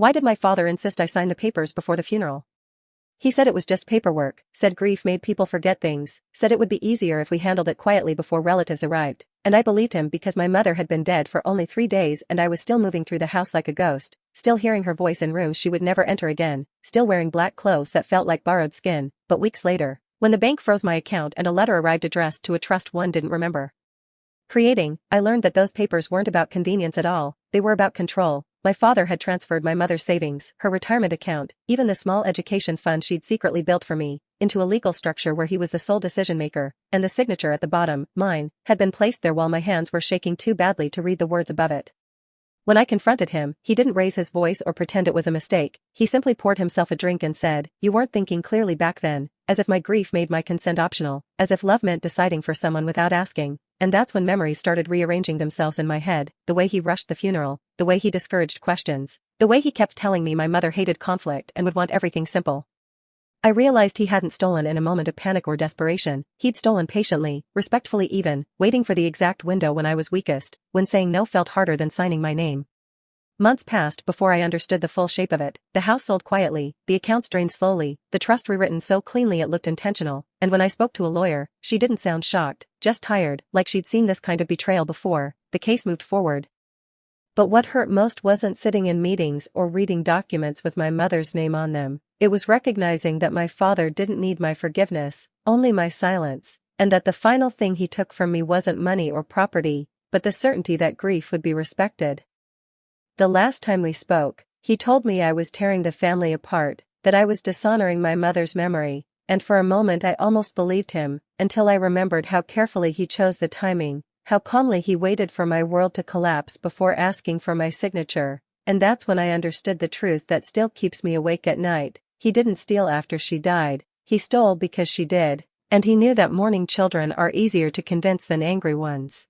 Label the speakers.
Speaker 1: Why did my father insist I sign the papers before the funeral? He said it was just paperwork, said grief made people forget things, said it would be easier if we handled it quietly before relatives arrived, and I believed him because my mother had been dead for only 3 days and I was still moving through the house like a ghost, still hearing her voice in rooms she would never enter again, still wearing black clothes that felt like borrowed skin. But weeks later, when the bank froze my account and a letter arrived addressed to a trust one didn't remember creating, I learned that those papers weren't about convenience at all, they were about control. My father had transferred my mother's savings, her retirement account, even the small education fund she'd secretly built for me, into a legal structure where he was the sole decision-maker, and the signature at the bottom, mine, had been placed there while my hands were shaking too badly to read the words above it. When I confronted him, he didn't raise his voice or pretend it was a mistake, he simply poured himself a drink and said, "You weren't thinking clearly back then," as if my grief made my consent optional, as if love meant deciding for someone without asking. And that's when memories started rearranging themselves in my head, the way he rushed the funeral, the way he discouraged questions, the way he kept telling me my mother hated conflict and would want everything simple. I realized he hadn't stolen in a moment of panic or desperation, he'd stolen patiently, respectfully even, waiting for the exact window when I was weakest, when saying no felt harder than signing my name. Months passed before I understood the full shape of it. The house sold quietly, the accounts drained slowly, the trust rewritten so cleanly it looked intentional, and when I spoke to a lawyer, she didn't sound shocked, just tired, like she'd seen this kind of betrayal before. The case moved forward. But what hurt most wasn't sitting in meetings or reading documents with my mother's name on them, it was recognizing that my father didn't need my forgiveness, only my silence, and that the final thing he took from me wasn't money or property, but the certainty that grief would be respected. The last time we spoke, he told me I was tearing the family apart, that I was dishonoring my mother's memory, and for a moment I almost believed him, until I remembered how carefully he chose the timing, how calmly he waited for my world to collapse before asking for my signature, and that's when I understood the truth that still keeps me awake at night. He didn't steal after she died, he stole because she did, and he knew that mourning children are easier to convince than angry ones.